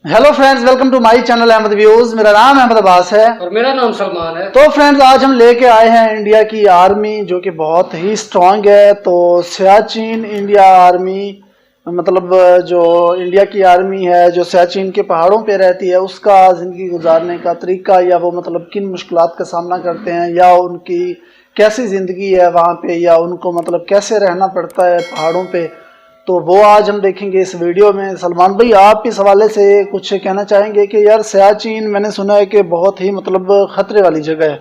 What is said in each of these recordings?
Hello friends, welcome to my channel Ahmed views. मेरा नाम अहमद अब्बास है और मेरा नाम सलमान है। तो फ्रेंड्स, आज हम लेके आए हैं इंडिया की आर्मी जो कि बहुत ही स्ट्रांग है। तो सियाचिन इंडिया आर्मी, मतलब जो इंडिया की आर्मी है जो सियाचिन के पहाड़ों पे रहती है, उसका ज़िंदगी गुजारने का तरीका, या वो मतलब किन मुश्किलात का सामना करते हैं, या उनकी कैसी ज़िंदगी है वहाँ पे, या उनको मतलब कैसे रहना पड़ता है पहाड़ों पे, तो वो आज हम देखेंगे इस वीडियो में। सलमान भाई, आप इस हवाले से कुछ कहना चाहेंगे कि यार सियाचिन मैंने सुना है कि बहुत ही मतलब खतरे वाली जगह है,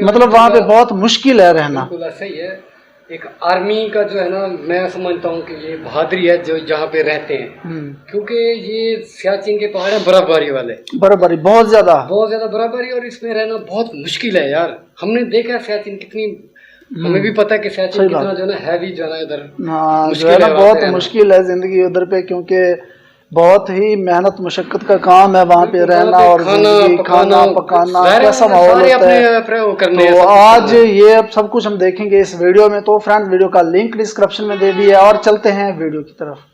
मतलब वहाँ पे बहुत मुश्किल है रहना। बिल्कुल ऐसा ही है। एक आर्मी का जो है ना, मैं समझता हूँ कि ये बहादुरी है जो जहाँ पे रहते हैं, क्योंकि ये सियाचिन के पहाड़ हैं बर्फबारी वाले, बर्फबारी बहुत ज्यादा बर्फबारी, और इसमें रहना बहुत मुश्किल है यार। हमने देखा है सियाचिन कितनी, हमें भी पता है कि सियाचिन कितना जो है ना हैवी जो है ना इधर, हाँ जो है ना बहुत मुश्किल है जिंदगी उधर पे, क्योंकि बहुत ही मेहनत मुशक्कत का काम है वहाँ पे रहना, और जिंदगी खाना पकाना कैसा माहौल होता है। तो आज ये अब सब कुछ हम देखेंगे इस वीडियो में। तो फ्रेंड्स, वीडियो का लिंक डिस्क्रिप्शन में दे दिया, और चलते हैं वीडियो की तरफ।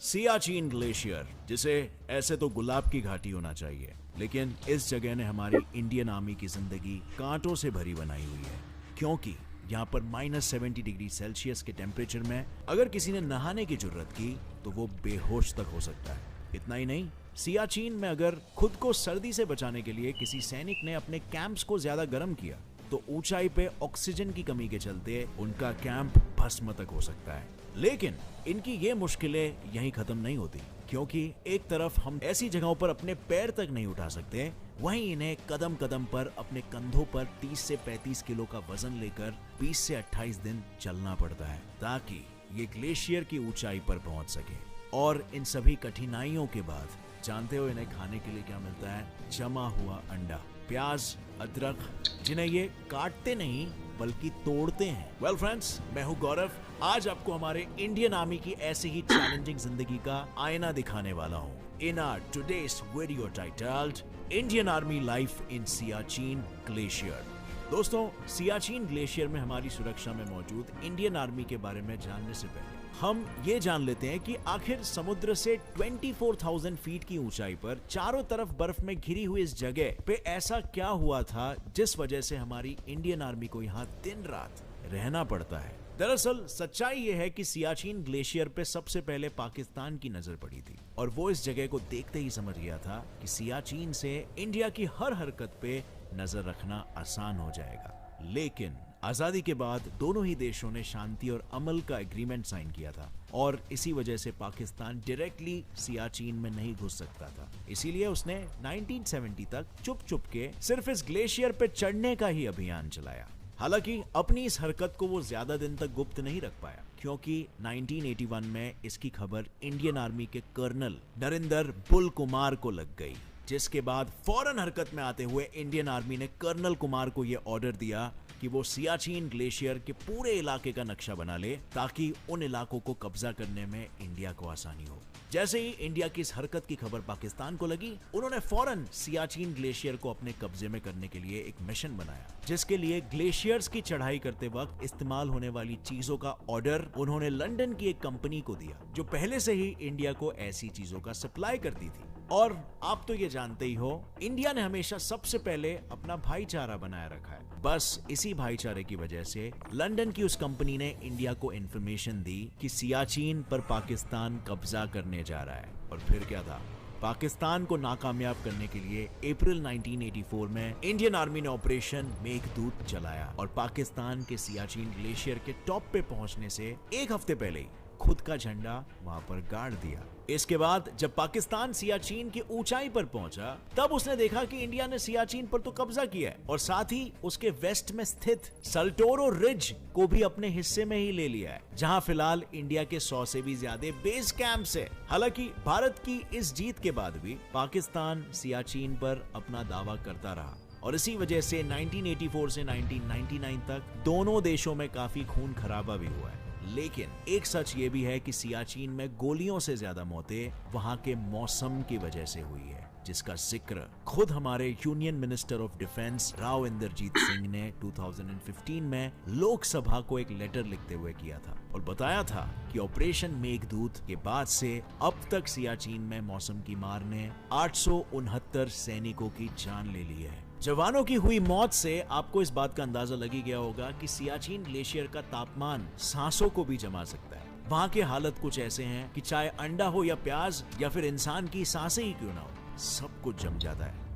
सियाचिन ग्लेशियर, जिसे ऐसे तो गुलाब की घाटी होना चाहिए, लेकिन इस जगह ने हमारी इंडियन आर्मी की जिंदगी कांटों से भरी बनाई हुई है, क्योंकि यहाँ पर -70 डिग्री सेल्सियस के टेम्परेचर में अगर किसी ने नहाने की जरूरत की तो वो बेहोश तक हो सकता है। इतना ही नहीं, सियाचिन में अगर खुद को सर्दी से बचाने के लिए किसी सैनिक ने अपने कैंप्स को ज्यादा गर्म किया तो ऊंचाई पे ऑक्सीजन की कमी के चलते उनका कैंप भस्म तक हो सकता है। लेकिन इनकी ये मुश्किलें यहीं खत्म नहीं होती, क्योंकि एक तरफ हम ऐसी जगहों पर अपने पैर तक नहीं उठा सकते, वहीं इन्हें कदम कदम पर अपने कंधों पर 30 से 35 किलो का वजन लेकर 20 से 28 दिन चलना पड़ता है ताकि ये ग्लेशियर की ऊंचाई पर पहुंच सके। और इन सभी कठिनाइयों के बाद जानते हो इन्हें खाने के लिए क्या मिलता है? जमा हुआ अंडा, प्याज, अदरक, जिन्हें ये काटते नहीं बल्कि तोड़ते हैं। वेल फ्रेंड्स, मैं हूं गौरव। आज आपको हमारे इंडियन आर्मी की ऐसी ही चैलेंजिंग जिंदगी का आईना दिखाने वाला हूं in our today's video titled Indian army life in Siachen glacier. दोस्तों, सियाचिन ग्लेशियर में हमारी सुरक्षा में मौजूद इंडियन आर्मी के बारे में जानने से पहले हम ये जान लेते हैं कि आखिर समुद्र से 24,000 फीट की ऊंचाई पर चारों तरफ बर्फ में घिरी हुई इस जगह पे ऐसा क्या हुआ था जिस वजह से हमारी इंडियन आर्मी को यहाँ दिन रात रहना पड़ता है। दरअसल सच्चाई ये है कि सियाचिन ग्लेशियर पे सबसे पहले पाकिस्तान की नजर पड़ी थी, और वो इस जगह को देखते ही समझ गया था कि सियाचिन से इंडिया की हर हरकत पे नजर रखना आसान हो जाएगा। लेकिन आजादी के बाद दोनों ही देशों ने शांति और अमल का एग्रीमेंट साइन किया था, और इसी वजह से पाकिस्तान डायरेक्टली सियाचिन में नहीं घुस सकता था। इसीलिए उसने 1970 तक चुप चुप के सिर्फ इस ग्लेशियर पे चढ़ने का ही अभियान चलाया। हालांकि अपनी इस हरकत को वो ज्यादा दिन तक गुप्त नहीं रख पाया, क्योंकि 1981 में इसकी खबर इंडियन आर्मी के कर्नल नरिंदर बुल कुमार को लग गई, जिसके बाद फौरन हरकत में आते हुए इंडियन आर्मी ने कर्नल कुमार को यह ऑर्डर दिया कि वो सियाचिन ग्लेशियर के पूरे इलाके का नक्शा बना ले, ताकि उन इलाकों को कब्जा करने में इंडिया को आसानी हो। जैसे ही इंडिया की इस हरकत की खबर पाकिस्तान को लगी, उन्होंने फौरन सियाचिन ग्लेशियर को अपने कब्जे में करने के लिए एक मिशन बनाया, जिसके लिए ग्लेशियर्स की चढ़ाई करते वक्त इस्तेमाल होने वाली चीजों का ऑर्डर उन्होंने लंदन की एक कंपनी को दिया, जो पहले से ही इंडिया को ऐसी चीजों का सप्लाई करती थी। और आप तो ये जानते ही हो, इंडिया ने हमेशा सबसे पहले अपना भाईचारा बनाए रखा है। बस इसी भाईचारे की वजह से लंदन की उस कंपनी ने इंडिया को इंफॉर्मेशन दी कि सियाचिन पर पाकिस्तान कब्जा करने जा रहा है। और फिर क्या था, पाकिस्तान को नाकामयाब करने के लिए अप्रैल 1984 में इंडियन आर्मी ने ऑपरेशन मेघदूत चलाया, और पाकिस्तान के सियाचिन ग्लेशियर के टॉप पे पहुंचने से एक हफ्ते पहले खुद का झंडा वहां पर गाड़ दिया। इसके बाद जब पाकिस्तान सियाचिन की ऊंचाई पर पहुंचा, तब उसने देखा कि इंडिया ने सियाचिन पर तो कब्जा किया है, और साथ ही उसके वेस्ट में स्थित सल्टोरो रिज को भी अपने हिस्से में ही ले लिया है, जहां फिलहाल इंडिया के 100 से भी ज्यादा बेस कैंप्स है। हालांकि भारत की इस जीत के बाद भी पाकिस्तान सियाचिन पर अपना दावा करता रहा, और इसी वजह से 1984 से 1999 तक दोनों देशों में काफी खून खराबा भी हुआ है। लेकिन एक सच ये भी है कि सियाचिन में गोलियों से ज्यादा मौतें वहां के मौसम की वजह से हुई है। जिसका जिक्र खुद हमारे union minister of defence Rao Inderjit Singh ने 2015 में लोकसभा को एक लेटर लिखते हुए किया था और बताया था कि ऑपरेशन मेघदूत के बाद से अब तक सियाचिन में मौसम की मार ने 869 सैनिकों की जान ले ली है। जवानों की हुई मौत से आपको इस बात का अंदाजा लगी गया होगा कि सियाचिन ग्लेशियर का तापमान सांसों को भी जमा सकता है। वहां के हालत कुछ ऐसे हैं कि चाहे अंडा हो या प्याज या फिर इंसान की सांसें ही क्यों ना हो, सब कुछ जम जाता है।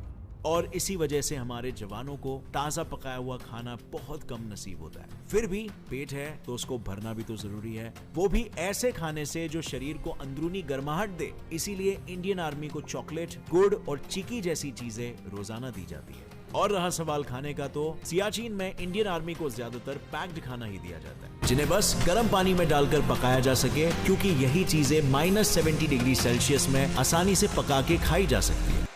और इसी वजह से हमारे जवानों को ताजा पकाया हुआ खाना बहुत कम नसीब होता है। फिर भी पेट है तो उसको भरना भी तो जरूरी है, वो भी ऐसे खाने से जो शरीर को अंदरूनी गर्माहट दे। इसीलिए इंडियन आर्मी को चॉकलेट, गुड़ और चिकी जैसी चीजें रोजाना दी जाती है। और रहा सवाल खाने का, तो सियाचिन में इंडियन आर्मी को ज्यादातर पैक्ड खाना ही दिया जाता है, जिन्हें बस गर्म पानी में डालकर पकाया जा सके, क्योंकि यही चीजें -70 डिग्री सेल्सियस में आसानी से पका के खाई जा सकती है।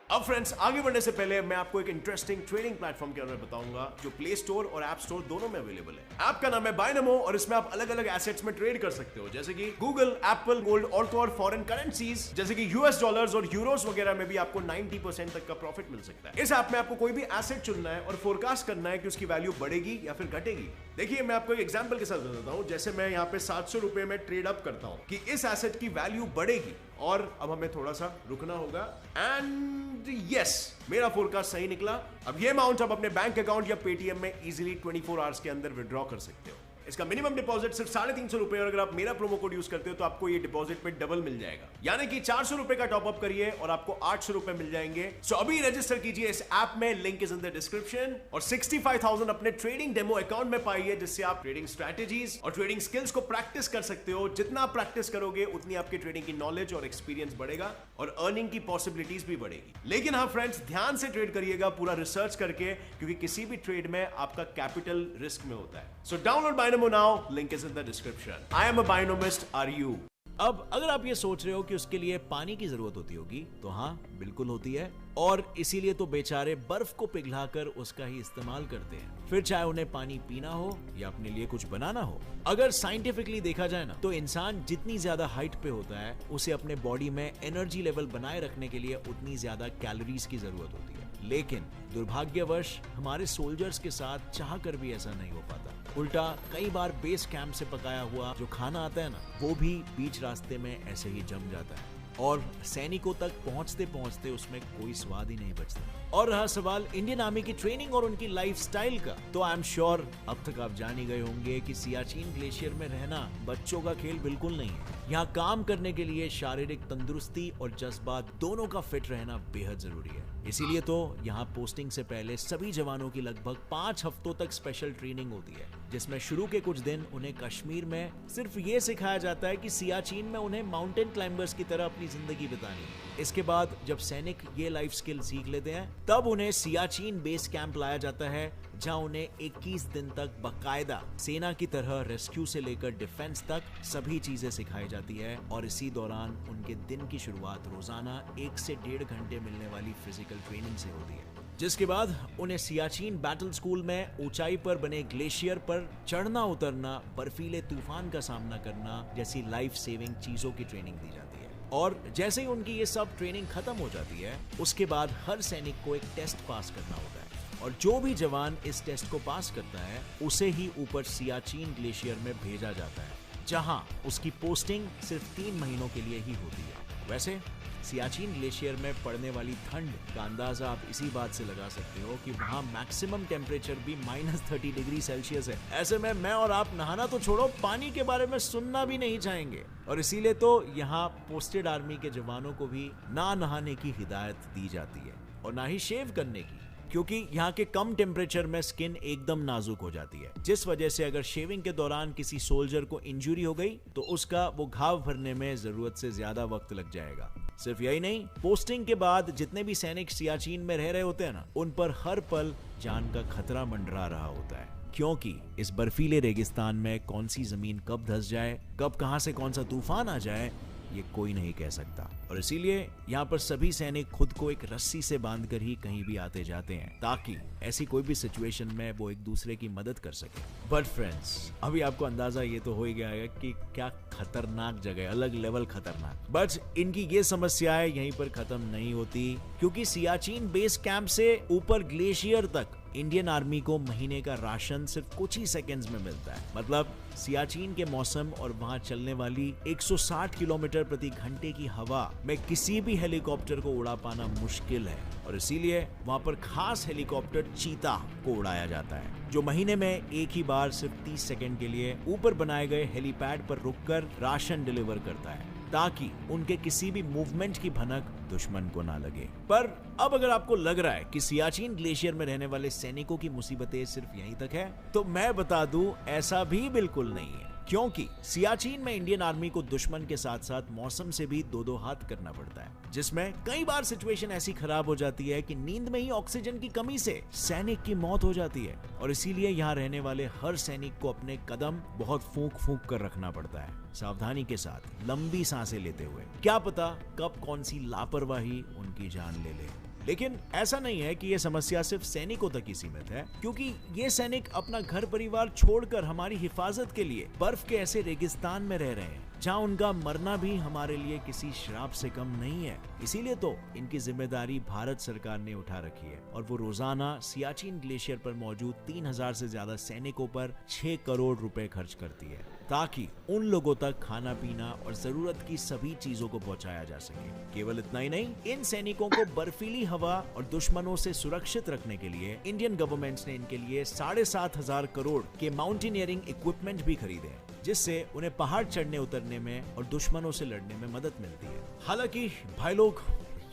अब फ्रेंड्स, आगे बढ़ने से पहले मैं आपको एक इंटरेस्टिंग ट्रेडिंग प्लेटफॉर्म के बारे में बताऊंगा जो प्ले स्टोर और ऐप स्टोर दोनों में अवेलेबल है। ऐप का नाम है बायनमो और इसमें आप अलग अलग एसेट्स में ट्रेड कर सकते हो, जैसे कि गूगल, एप्पल, गोल्ड और फॉरेन करेंसीज जैसे कि यूएस डॉलर्स और यूरोस वगैरह में भी आपको 90% तक का प्रॉफिट मिल सकता है। इस ऐप में आपको कोई भी एसेट चुनना है और फोरकास्ट करना है कि उसकी वैल्यू बढ़ेगी या फिर घटेगी। देखिए, मैं आपको एक एग्जांपल के साथ बताता हूं। जैसे मैं यहाँ पे 700 रुपए में ट्रेड अप करता हूं कि इस एसेट की वैल्यू बढ़ेगी और अब हमें थोड़ा सा रुकना होगा एंड यस, मेरा फोरकास्ट सही निकला। अब ये अमाउंट आप अपने बैंक अकाउंट या पेटीएम में इजीली 24 आवर्स के अंदर विड्रॉ कर सकते हो। इसका मिनिमम डिपॉजिट सिर्फ 350 रुपए, और अगर आप मेरा प्रोमो कोड यूज करते हो तो आपको ये डिपॉजिट पे डबल मिल जाएगा, यानी कि 400 रुपए का टॉप अप करिए और आपको 800 रुपए मिल जाएंगे। सो अभी रजिस्टर कीजिए इस ऐप में, link is in the description, और 65,000 अपने ट्रेडिंग डेमो अकाउंट में पाइए, जिससे आप ट्रेडिंग स्ट्रेटेजीज और ट्रेडिंग स्किल्स को प्रैक्टिस कर सकते हो। जितना आप प्रैक्टिस करोगे उतनी आपकी ट्रेडिंग की नॉलेज और एक्सपीरियंस बढ़ेगा और अर्निंग की पॉसिबिलिटीज भी बढ़ेगी। लेकिन हाँ फ्रेंड्स, ध्यान से ट्रेड करिएगा, पूरा रिसर्च करके, क्योंकि किसी भी ट्रेड में आपका कैपिटल रिस्क में होता है। So download Binomo now, link is in the description. I am a binomist, are you? अब अगर आप ये सोच रहे हो कि उसके लिए पानी की जरूरत होती होगी, तो हाँ, बिल्कुल होती है, और इसीलिए तो बेचारे बर्फ को पिघलाकर उसका ही इस्तेमाल करते हैं, फिर चाहे उन्हें पानी पीना हो या अपने लिए कुछ बनाना हो। अगर साइंटिफिकली देखा जाए ना, तो इंसान जितनी ज्यादा हाइट पे होता है, उसे अपने बॉडी में एनर्जी लेवल बनाए रखने के लिए उतनी ज्यादा कैलोरीज की जरूरत होती है। लेकिन दुर्भाग्यवश हमारे सोल्जर्स के साथ चाह कर भी ऐसा नहीं हो पाता। उल्टा कई बार बेस कैंप से पकाया हुआ जो खाना आता है ना, वो भी बीच रास्ते में ऐसे ही जम जाता है और सैनिकों तक पहुंचते पहुंचते उसमें कोई स्वाद ही नहीं बचता। और रहा सवाल इंडियन आर्मी की ट्रेनिंग और उनकी लाइफस्टाइल का, तो आई एम श्योर अब तक आप जान ही गए होंगे कि सियाचिन ग्लेशियर में रहना बच्चों का खेल बिल्कुल नहीं है। यहाँ काम करने के लिए शारीरिक तंदुरुस्ती और जज्बात दोनों का फिट रहना बेहद जरूरी है। इसीलिए तो यहाँ पोस्टिंग से पहले सभी जवानों की लगभग 5 हफ्तों तक स्पेशल ट्रेनिंग होती है, जिसमें शुरू के कुछ दिन उन्हें कश्मीर में सिर्फ ये सिखाया जाता है कि सियाचिन में उन्हें माउंटेन क्लाइंबर्स की तरह अपनी जिंदगी बितानी है। इसके बाद जब सैनिक ये लाइफ स्किल सीख लेते हैं, तब उन्हें सियाचिन बेस कैंप लाया जाता है, जहां उन्हें 21 दिन तक बकायदा सेना की तरह रेस्क्यू से लेकर डिफेंस तक सभी चीजें सिखाई जाती है। और इसी दौरान उनके दिन की शुरुआत रोजाना 1 से 1.5 घंटे मिलने वाली फिजिकल ट्रेनिंग से होती है, जिसके बाद उन्हें सियाचिन बैटल स्कूल में ऊंचाई पर बने ग्लेशियर पर चढ़ना उतरना, बर्फीले तूफान का सामना करना जैसी लाइफ सेविंग चीजों की ट्रेनिंग दी जाती है। और जैसे ही उनकी ये सब ट्रेनिंग खत्म हो जाती है, उसके बाद हर सैनिक को एक टेस्ट पास करना होता है, और जो भी जवान इस टेस्ट को पास करता है उसे ही ऊपर सियाचिन ग्लेशियर में भेजा जाता है, जहां उसकी पोस्टिंग सिर्फ 3 महीनों के लिए ही होती है। वैसे सियाचिन ग्लेशियर में पड़ने वाली ठंड का अंदाजा आप इसी बात से लगा सकते हो कि वहां मैक्सिमम टेम्परेचर भी -30 डिग्री सेल्सियस है। ऐसे में मैं और आप नहाना तो छोड़ो, पानी के बारे में सुनना भी नहीं चाहेंगे। और इसीलिए तो यहाँ पोस्टेड आर्मी के जवानों को भी ना नहाने की हिदायत दी जाती है और ना ही शेव करने की, क्योंकि यहाँ के कम टेम्परेचर में स्किन एकदम नाजुक हो जाती है, जिस वजह से अगर शेविंग के दौरान किसी सोल्जर को इंजरी हो गई तो उसका वो घाव भरने में जरूरत से ज्यादा वक्त लग जाएगा। सिर्फ यही नहीं, पोस्टिंग के बाद जितने भी सैनिक सियाचिन में रह रहे होते हैं ना, उन पर हर पल जान का खतरा मंडरा रहा होता है, क्योंकि इस बर्फीले रेगिस्तान में कौन सी जमीन कब धंस जाए, कब कहां से कौन सा तूफान आ जाए, ये कोई नहीं कह सकता, और इसीलिए यहाँ पर सभी सैनिक खुद को एक रस्सी से बांधकर ही कहीं भी आते जाते हैं ताकि ऐसी कोई भी सिचुएशन में वो एक दूसरे की मदद कर सके। बट फ्रेंड्स, अभी आपको अंदाजा ये तो हो ही गया है कि क्या खतरनाक जगह, अलग लेवल खतरनाक। बट इनकी ये समस्याएं यहीं पर खत्म नहीं होती, क्योंकि सियाचिन बेस कैंप से ऊपर ग्लेशियर तक इंडियन आर्मी को महीने का राशन सिर्फ कुछ ही सेकंड्स में मिलता है। मतलब सियाचिन के मौसम और वहां चलने वाली 160 किलोमीटर प्रति घंटे की हवा में किसी भी हेलीकॉप्टर को उड़ा पाना मुश्किल है, और इसीलिए वहां पर खास हेलीकॉप्टर चीता को उड़ाया जाता है, जो महीने में एक ही बार सिर्फ 30 सेकंड के लिए ऊपर बनाए गए हेलीपैड पर रुककर राशन डिलीवर करता है, ताकि उनके किसी भी मूवमेंट की भनक दुश्मन को ना लगे। पर अब अगर आपको लग रहा है कि सियाचिन ग्लेशियर में रहने वाले सैनिकों की मुसीबतें सिर्फ यहीं तक है, तो मैं बता दूं ऐसा भी बिल्कुल नहीं है, क्योंकि सियाचिन में इंडियन आर्मी को दुश्मन के साथ साथ मौसम से भी दो हाथ करना पड़ता है, जिसमें कई बार सिचुएशन ऐसी खराब हो जाती है कि नींद में ही ऑक्सीजन की कमी से सैनिक की मौत हो जाती है, और इसीलिए यहाँ रहने वाले हर सैनिक को अपने कदम बहुत फूंक कर रखना पड़ता है, सावधानी के साथ लंबी सांसें लेते हुए। क्या पता कब कौन सी लापरवाही उनकी जान ले ले। लेकिन ऐसा नहीं है कि यह समस्या सिर्फ सैनिकों तक ही सीमित है, क्योंकि ये सैनिक अपना घर परिवार छोड़कर हमारी हिफाजत के लिए बर्फ के ऐसे रेगिस्तान में रह रहे हैं, जहां उनका मरना भी हमारे लिए किसी श्राप से कम नहीं है। इसीलिए तो इनकी जिम्मेदारी भारत सरकार ने उठा रखी है, और वो रोजाना सियाचिन ग्लेशियर पर मौजूद 3000 से ज्यादा सैनिकों पर 6 करोड़ रुपए खर्च करती है, ताकि उन लोगों तक खाना पीना और जरूरत की सभी चीजों को पहुंचाया जा सके। केवल इतना ही नहीं, इन सैनिकों को बर्फीली हवा और दुश्मनों से सुरक्षित रखने के लिए इंडियन गवर्नमेंट ने इनके लिए 7,500 करोड़ के माउंटेनियरिंग इक्विपमेंट भी खरीदे हैं, जिससे उन्हें पहाड़ चढ़ने उतरने में और दुश्मनों से लड़ने में मदद मिलती है। हालांकि भाई लोग,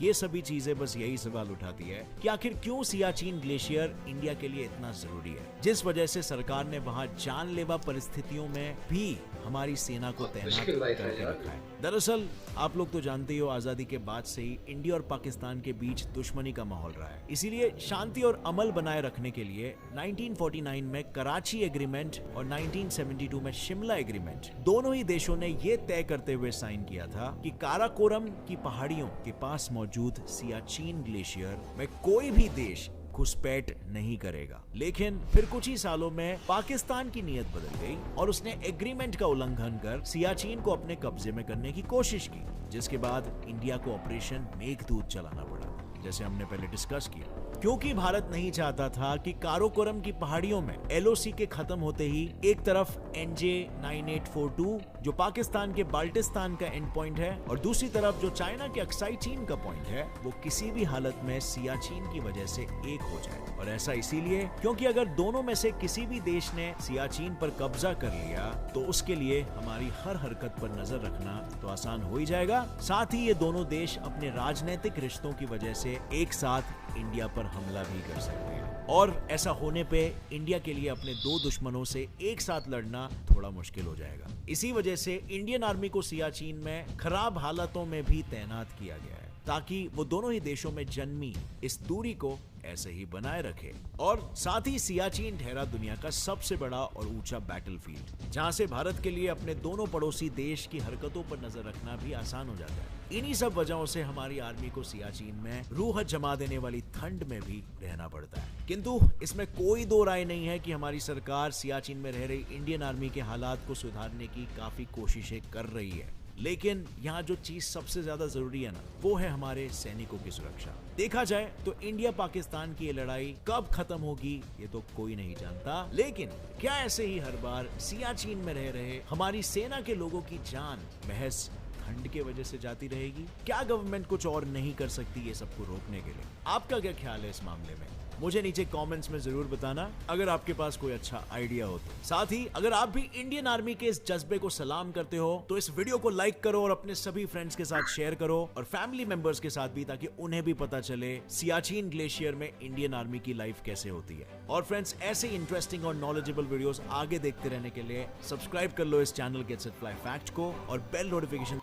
ये सभी चीजें बस यही सवाल उठाती है कि आखिर क्यों सियाचिन ग्लेशियर इंडिया के लिए इतना जरूरी है, जिस वजह से सरकार ने वहां जानलेवा परिस्थितियों में भी हमारी सेना को तैनात करके रखा है। दरअसल आप लोग तो जानते ही हो, आजादी के बाद से ही इंडिया और पाकिस्तान के बीच दुश्मनी का माहौल रहा है। इसीलिए शांति और अमल बनाए रखने के लिए 1949 में कराची एग्रीमेंट और 1972 में शिमला एग्रीमेंट, दोनों ही देशों ने ये तय करते हुए साइन किया था कि काराकोरम की पहाड़ियों के पास मौजूद सियाचिन ग्लेशियर में कोई भी देश घुसपैठ नहीं करेगा। लेकिन फिर कुछ ही सालों में पाकिस्तान की नीयत बदल गई और उसने एग्रीमेंट का उल्लंघन कर सियाचिन को अपने कब्जे में करने की कोशिश की, जिसके बाद इंडिया को ऑपरेशन मेघदूत चलाना पड़ा, जैसे हमने पहले डिस्कस किया, क्योंकि भारत नहीं चाहता था कि काराकोरम की पहाड़ियों में एलओसी के खत्म होते ही एक तरफ NJ 9842 जो पाकिस्तान के बाल्टिस्तान का एंड पॉइंट है, और दूसरी तरफ जो चाइना के अक्साई चीन का पॉइंट है, वो किसी भी हालत में सियाचिन की वजह से एक हो जाए। और ऐसा इसीलिए क्योंकि अगर दोनों में से किसी भी देश ने सियाचिन पर कब्जा कर लिया तो उसके लिए हमारी हर हरकत पर नजर रखना तो आसान हो ही जाएगा। साथ ही ये दोनों देश अपने राजनीतिक रिश्तों की वजह से एक साथ इंडिया पर हमला भी कर सकते हैं, और ऐसा होने पे इंडिया के लिए अपने दो दुश्मनों से एक साथ लड़ना थोड़ा मुश्किल हो जाएगा। इसी वजह से इंडियन आर्मी को सियाचिन में खराब हालातों में भी तैनात किया गया है, ताकि वो दोनों ही देशों में जन्मी इस दूरी को ऐसे ही बनाए रखे। और साथ ही सियाचिन ठहरा दुनिया का सबसे बड़ा और ऊंचा बैटलफील्ड, जहां से भारत के लिए अपने दोनों पड़ोसी देश की हरकतों पर नजर रखना भी आसान हो जाता है। इन्हीं सब वजहों से हमारी आर्मी को सियाचिन में रूह जमा देने वाली ठंड में भी रहना पड़ता है। किंतु इसमें कोई दो राय नहीं है कि हमारी सरकार सियाचिन में रह रही इंडियन आर्मी के हालात को सुधारने की काफी कोशिशें कर रही है। लेकिन यहाँ जो चीज सबसे ज्यादा जरूरी है ना, वो है हमारे सैनिकों की सुरक्षा। देखा जाए तो इंडिया पाकिस्तान की ये लड़ाई कब खत्म होगी ये तो कोई नहीं जानता, लेकिन क्या ऐसे ही हर बार सियाचिन में रह रहे हमारी सेना के लोगों की जान महज ठंड के वजह से जाती रहेगी? क्या गवर्नमेंट कुछ और नहीं कर सकती ये सबको रोकने के लिए? आपका क्या ख्याल है इस मामले में? मुझे नीचे कमेंट्स में जरूर बताना, अगर आपके पास कोई अच्छा आइडिया हो तो। साथ ही अगर आप भी इंडियन आर्मी के इस जज्बे को सलाम करते हो तो इस वीडियो को लाइक करो और अपने सभी फ्रेंड्स के साथ शेयर करो, और फैमिली मेंबर्स के साथ भी, ताकि उन्हें भी पता चले सियाचिन ग्लेशियर में इंडियन आर्मी की लाइफ कैसे होती है। और फ्रेंड्स, ऐसे इंटरेस्टिंग और नॉलेजेबल वीडियोस आगे देखते रहने के लिए सब्सक्राइब कर लो इस channel gets it fly fact को, और बेल नोटिफिकेशन।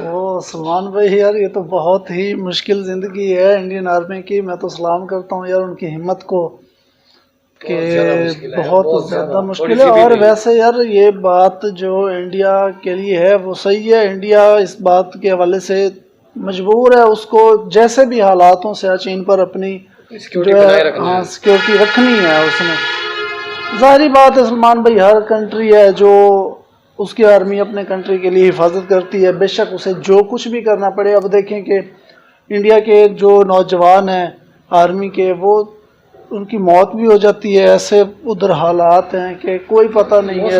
ओ सलमान भाई, यार ये तो बहुत ही मुश्किल ज़िंदगी है इंडियन आर्मी की। मैं तो सलाम करता हूँ यार उनकी हिम्मत को। कि बहुत ज़्यादा मुश्किल है। और वैसे यार ये बात जो इंडिया के लिए है वो सही है, इंडिया इस बात के हवाले से मजबूर है, उसको जैसे भी हालात हों सियाचिन पर अपनी सिक्योरिटी रखनी है उसने। जाहिर बात है सलमान भाई, हर कंट्री है जो उसकी आर्मी अपने कंट्री के लिए हिफाजत करती है, बेशक उसे जो कुछ भी करना पड़े। अब देखें कि इंडिया के जो नौजवान हैं आर्मी के, वो उनकी मौत भी हो जाती है, ऐसे उधर हालात हैं कि कोई पता नहीं है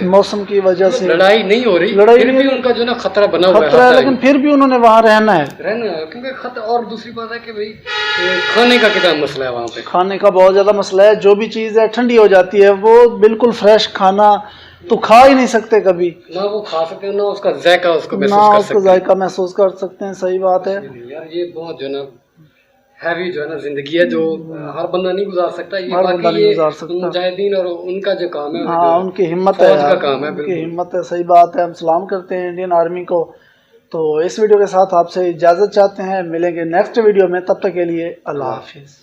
मौसम की वजह से लड़ाई नहीं हो रही, लड़ाई फिर भी उनका जो ना खतरा बना हुआ है, लेकिन फिर भी उन्होंने वहाँ रहना है क्योंकि खतरा। और दूसरी बात है कि भाई खाने का कितना मसला है वहाँ पे, खाने का बहुत ज़्यादा मसला है। जो भी चीज़ है ठंडी हो जाती है, वो बिल्कुल फ्रेश खाना तो खा ही नहीं सकते कभी, ना वो खा सकते हैं ना उसका जायका जायका महसूस कर सकते हैं। सही बात है यार, ये बहुत जो ना हैवी जो है ना जिंदगी है, जो हर बंदा नहीं गुजार सकता। ये बाकी ये मुजाहिदीन और उनका जो काम है, हाँ उनकी हिम्मत है, उनकी हिम्मत है। सही बात है, हम सलाम करते हैं इंडियन आर्मी को। तो इस वीडियो के साथ आपसे इजाज़त चाहते हैं, मिलेंगे नेक्स्ट वीडियो में, तब तक के लिए अल्लाह हाफिज़।